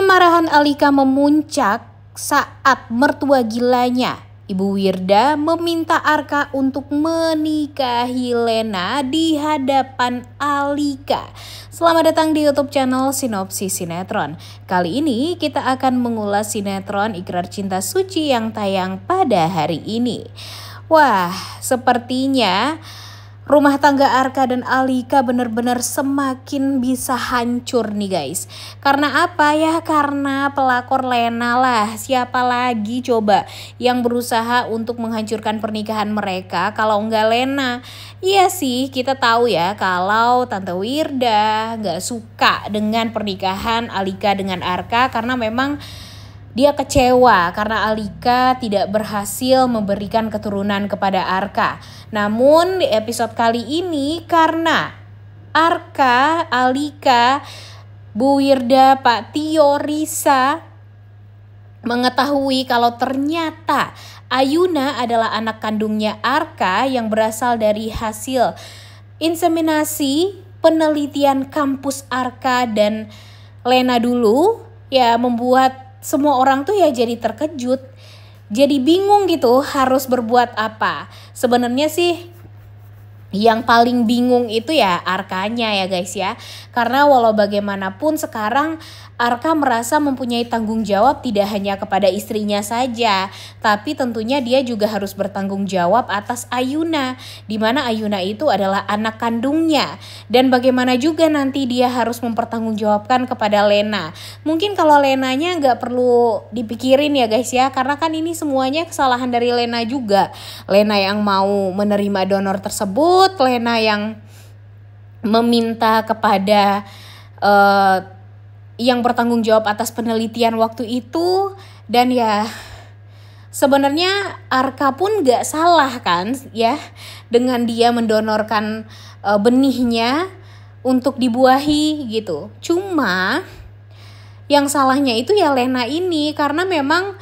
Kemarahan Alika memuncak saat mertua gilanya, Ibu Wirda, meminta Arka untuk menikahi Lena di hadapan Alika. Selamat datang di YouTube channel Sinopsis Sinetron. Kali ini kita akan mengulas sinetron Ikrar Cinta Suci yang tayang pada hari ini. Wah, sepertinya rumah tangga Arka dan Alika benar-benar semakin bisa hancur nih guys. Karena apa ya? Karena pelakor Lena lah. Siapa lagi coba yang berusaha untuk menghancurkan pernikahan mereka kalau enggak Lena? Iya sih, kita tahu ya kalau Tante Wirda gak suka dengan pernikahan Alika dengan Arka karena memang dia kecewa karena Alika tidak berhasil memberikan keturunan kepada Arka. Namun di episode kali ini karena Arka, Alika, Bu Wirda, Pak Tio, Risa mengetahui kalau ternyata Ayuna adalah anak kandungnya Arka yang berasal dari hasil inseminasi penelitian kampus Arka dan Lena dulu, ya membuat semua orang tuh ya jadi terkejut, jadi bingung gitu harus berbuat apa. Sebenarnya sih yang paling bingung itu ya Arkanya ya guys ya. Karena walau bagaimanapun sekarang Arka merasa mempunyai tanggung jawab tidak hanya kepada istrinya saja, tapi tentunya dia juga harus bertanggung jawab atas Ayuna, di mana Ayuna itu adalah anak kandungnya. Dan bagaimana juga nanti dia harus mempertanggungjawabkan kepada Lena. Mungkin kalau Lenanya nggak perlu dipikirin ya guys ya, karena kan ini semuanya kesalahan dari Lena juga. Lena yang mau menerima donor tersebut, Lena yang meminta kepada yang bertanggung jawab atas penelitian waktu itu. Dan ya sebenarnya Arka pun gak salah kan ya dengan dia mendonorkan benihnya untuk dibuahi gitu. Cuma yang salahnya itu ya Lena ini, karena memang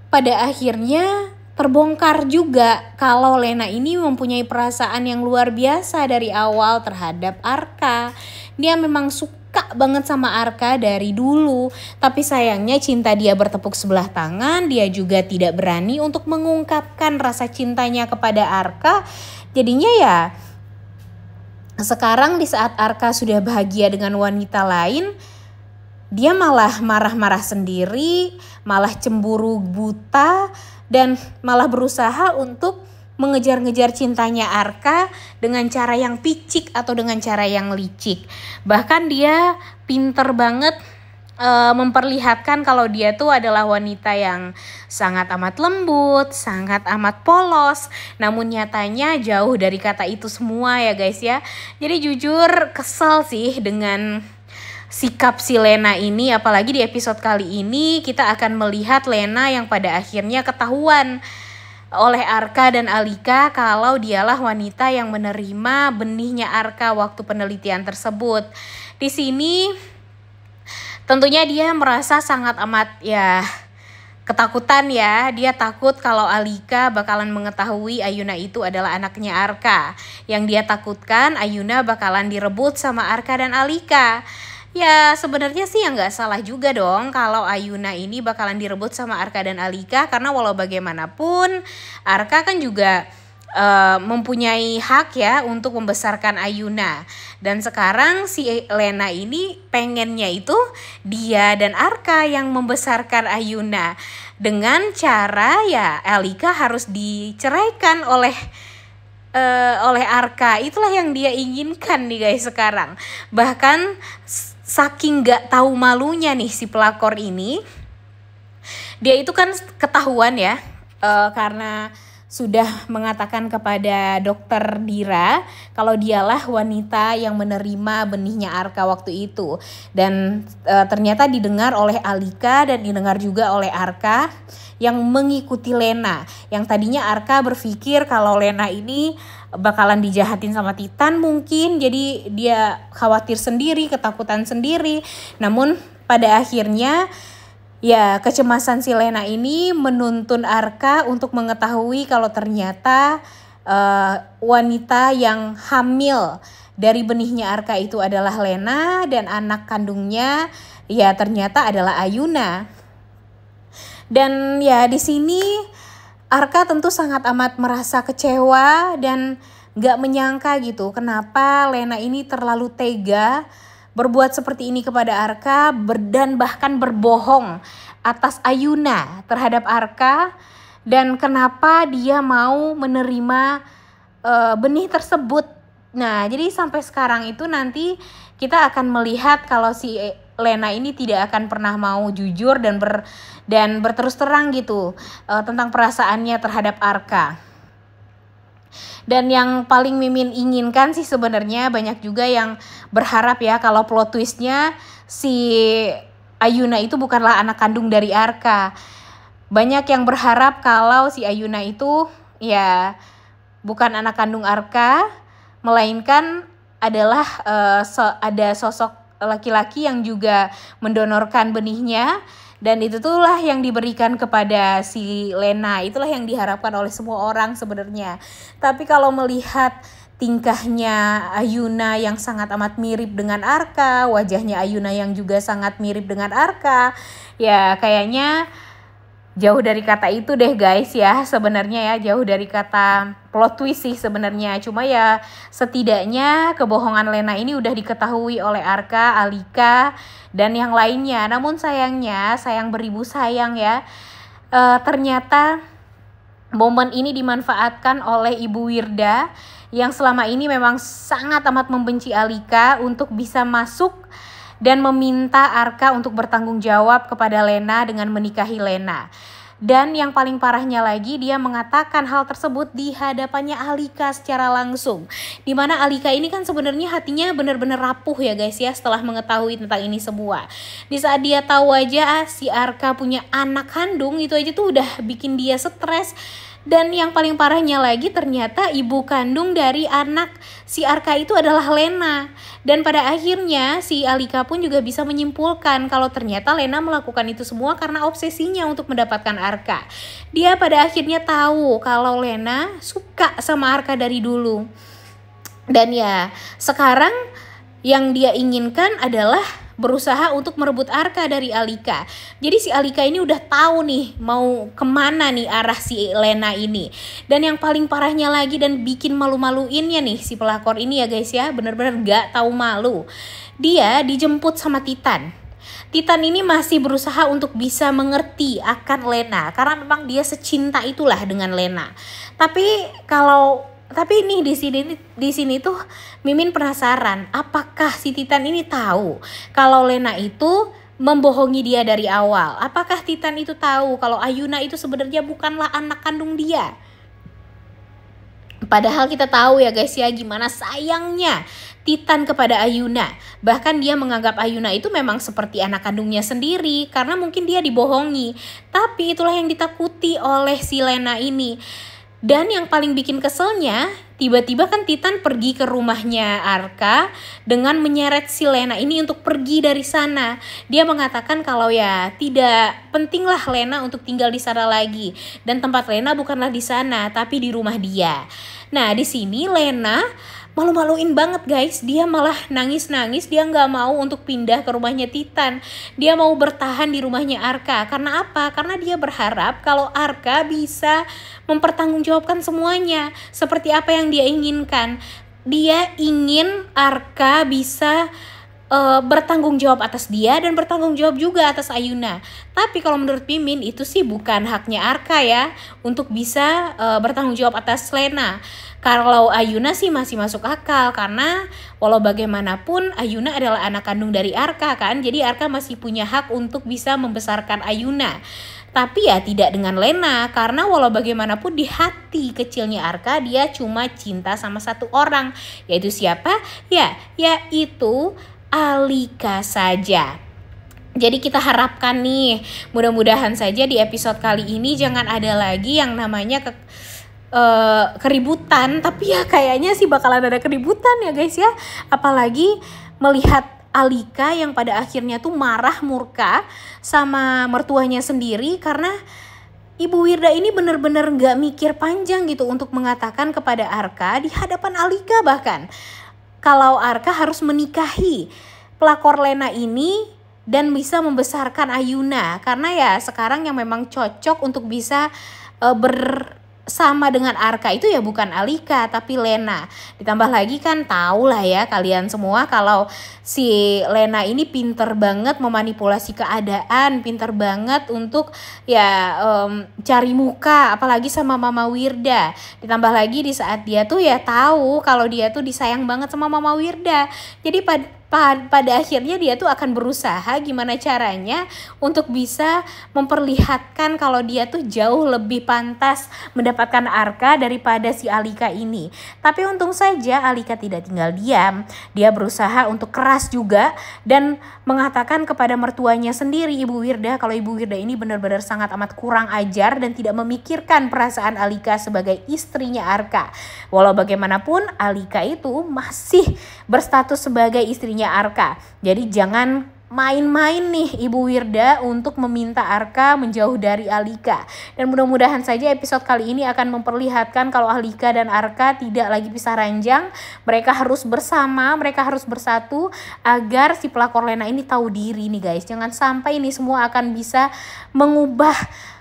pada akhirnya terbongkar juga kalau Lena ini mempunyai perasaan yang luar biasa dari awal terhadap Arka. Dia memang suka banget sama Arka dari dulu, tapi sayangnya cinta dia bertepuk sebelah tangan. Dia juga tidak berani untuk mengungkapkan rasa cintanya kepada Arka. Jadinya ya sekarang di saat Arka sudah bahagia dengan wanita lain, dia malah marah-marah sendiri, malah cemburu buta, dan malah berusaha untuk mengejar-ngejar cintanya Arka dengan cara yang picik atau dengan cara yang licik. Bahkan dia pinter banget memperlihatkan kalau dia tuh adalah wanita yang sangat amat lembut, sangat amat polos. Namun nyatanya jauh dari kata itu semua ya guys ya. Jadi jujur kesel sih dengan sikap si Lena ini. Apalagi di episode kali ini kita akan melihat Lena yang pada akhirnya ketahuan oleh Arka dan Alika kalau dialah wanita yang menerima benihnya Arka waktu penelitian tersebut. Di sini tentunya dia merasa sangat amat ya ketakutan ya. Dia takut kalau Alika bakalan mengetahui Ayuna itu adalah anaknya Arka. Yang dia takutkan Ayuna bakalan direbut sama Arka dan Alika. Ya sebenarnya sih ya nggak salah juga dong kalau Ayuna ini bakalan direbut sama Arka dan Alika, karena walau bagaimanapun Arka kan juga mempunyai hak ya untuk membesarkan Ayuna. Dan sekarang si Lena ini pengennya itu dia dan Arka yang membesarkan Ayuna dengan cara ya Alika harus diceraikan oleh Arka. Itulah yang dia inginkan nih guys sekarang. Bahkan saking gak tahu malunya nih si pelakor ini, dia itu kan ketahuan ya karena sudah mengatakan kepada dokter Dira kalau dialah wanita yang menerima benihnya Arka waktu itu. Dan ternyata didengar oleh Alika dan didengar juga oleh Arka yang mengikuti Lena. Yang tadinya Arka berpikir kalau Lena ini bakalan dijahatin sama Titan mungkin, jadi dia khawatir sendiri, ketakutan sendiri. Namun pada akhirnya ya kecemasan si Lena ini menuntun Arka untuk mengetahui kalau ternyata wanita yang hamil dari benihnya Arka itu adalah Lena, dan anak kandungnya ya ternyata adalah Ayuna. Dan ya di sini Arka tentu sangat amat merasa kecewa dan gak menyangka gitu kenapa Lena ini terlalu tega berbuat seperti ini kepada Arka dan bahkan berbohong atas Ayuna terhadap Arka, dan kenapa dia mau menerima benih tersebut. Nah, jadi sampai sekarang itu nanti kita akan melihat kalau si Lena ini tidak akan pernah mau jujur dan berterus terang gitu tentang perasaannya terhadap Arka. Dan yang paling Mimin inginkan sih sebenarnya banyak juga yang berharap ya kalau plot twistnya si Ayuna itu bukanlah anak kandung dari Arka. Banyak yang berharap kalau si Ayuna itu ya bukan anak kandung Arka, melainkan adalah ada sosok laki-laki yang juga mendonorkan benihnya, dan itulah yang diberikan kepada si Lena. Itulah yang diharapkan oleh semua orang sebenarnya. Tapi kalau melihat tingkahnya Ayuna yang sangat amat mirip dengan Arka, wajahnya Ayuna yang juga sangat mirip dengan Arka, ya kayaknya jauh dari kata itu deh guys ya, sebenarnya ya jauh dari kata plot twist sih sebenarnya. Cuma ya setidaknya kebohongan Lena ini udah diketahui oleh Arka, Alika, dan yang lainnya. Namun sayangnya, sayang beribu sayang ya, ternyata momen ini dimanfaatkan oleh Ibu Wirda yang selama ini memang sangat amat membenci Alika untuk bisa masuk dan meminta Arka untuk bertanggung jawab kepada Lena dengan menikahi Lena. Dan yang paling parahnya lagi, dia mengatakan hal tersebut di hadapannya Alika secara langsung. Dimana Alika ini kan sebenarnya hatinya benar-benar rapuh ya guys ya setelah mengetahui tentang ini semua. Di saat dia tahu aja si Arka punya anak kandung, itu aja tuh udah bikin dia stres. Dan yang paling parahnya lagi, ternyata ibu kandung dari anak si Arka itu adalah Lena. Dan pada akhirnya si Alika pun juga bisa menyimpulkan kalau ternyata Lena melakukan itu semua karena obsesinya untuk mendapatkan Arka. Dia pada akhirnya tahu kalau Lena suka sama Arka dari dulu. Dan ya sekarang yang dia inginkan adalah berusaha untuk merebut Arka dari Alika. Jadi si Alika ini udah tahu nih mau kemana nih arah si Lena ini. Dan yang paling parahnya lagi dan bikin malu-maluinnya nih si pelakor ini ya guys ya, bener-bener gak tahu malu. Dia dijemput sama Titan. Titan ini masih berusaha untuk bisa mengerti akan Lena karena memang dia secinta itulah dengan Lena. Tapi nih di sini tuh Mimin penasaran, apakah si Titan ini tahu kalau Lena itu membohongi dia dari awal? Apakah Titan itu tahu kalau Ayuna itu sebenarnya bukanlah anak kandung dia? Padahal kita tahu ya guys ya gimana sayangnya Titan kepada Ayuna. Bahkan dia menganggap Ayuna itu memang seperti anak kandungnya sendiri karena mungkin dia dibohongi. Tapi itulah yang ditakuti oleh si Lena ini. Dan yang paling bikin keselnya, tiba-tiba kan Titan pergi ke rumahnya Arka dengan menyeret si Lena ini untuk pergi dari sana. Dia mengatakan kalau ya tidak pentinglah Lena untuk tinggal di sana lagi. Dan tempat Lena bukanlah di sana, tapi di rumah dia. Nah di sini Lena malu-maluin banget guys, dia malah nangis-nangis, dia gak mau untuk pindah ke rumahnya Titan. Dia mau bertahan di rumahnya Arka. Karena apa? Karena dia berharap kalau Arka bisa mempertanggungjawabkan semuanya seperti apa yang dia inginkan. Dia ingin Arka bisa bertanggung jawab atas dia dan bertanggung jawab juga atas Ayuna. Tapi kalau menurut Mimin itu sih bukan haknya Arka ya untuk bisa bertanggung jawab atas Lena. Kalau Ayuna sih masih masuk akal karena walau bagaimanapun Ayuna adalah anak kandung dari Arka kan. Jadi Arka masih punya hak untuk bisa membesarkan Ayuna. Tapi ya tidak dengan Lena karena walau bagaimanapun di hati kecilnya Arka dia cuma cinta sama satu orang. Yaitu siapa? Yaitu Alika saja. Jadi kita harapkan nih mudah-mudahan saja di episode kali ini jangan ada lagi yang namanya keributan. Tapi ya kayaknya sih bakalan ada keributan ya guys ya. Apalagi melihat Alika yang pada akhirnya tuh marah murka sama mertuanya sendiri karena Ibu Wirda ini benar-benar gak mikir panjang gitu untuk mengatakan kepada Arka di hadapan Alika bahkan kalau Arka harus menikahi pelakor Lena ini dan bisa membesarkan Ayuna, karena ya sekarang yang memang cocok untuk bisa bersama dengan Arka itu ya bukan Alika tapi Lena. Ditambah lagi kan tahu lah ya kalian semua kalau si Lena ini pinter banget memanipulasi keadaan, pinter banget untuk ya cari muka, apalagi sama Mama Wirda. Ditambah lagi di saat dia tuh ya tahu kalau dia tuh disayang banget sama Mama Wirda. Jadi pada akhirnya dia tuh akan berusaha gimana caranya untuk bisa memperlihatkan kalau dia tuh jauh lebih pantas mendapatkan Arka daripada si Alika ini. Tapi untung saja Alika tidak tinggal diam. Dia berusaha untuk keras juga dan mengatakan kepada mertuanya sendiri, Ibu Wirda, kalau Ibu Wirda ini benar-benar sangat amat kurang ajar dan tidak memikirkan perasaan Alika sebagai istrinya Arka. Walau bagaimanapun Alika itu masih berstatus sebagai istrinya Arka. Jadi jangan main-main nih Ibu Wirda untuk meminta Arka menjauh dari Alika. Dan mudah-mudahan saja episode kali ini akan memperlihatkan kalau Alika dan Arka tidak lagi pisah ranjang. Mereka harus bersama, mereka harus bersatu agar si pelakor Lena ini tahu diri nih guys. Jangan sampai ini semua akan bisa mengubah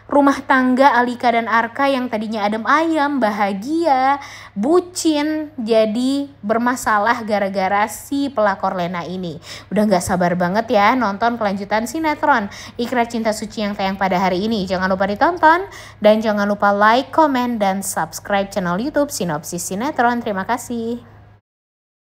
rumah tangga Alika dan Arka yang tadinya adem ayem, bahagia, bucin, jadi bermasalah gara-gara si pelakor Lena ini. Udah gak sabar banget ya nonton kelanjutan sinetron Ikrar Cinta Suci yang tayang pada hari ini. Jangan lupa ditonton dan jangan lupa like, komen, dan subscribe channel YouTube Sinopsis Sinetron. Terima kasih.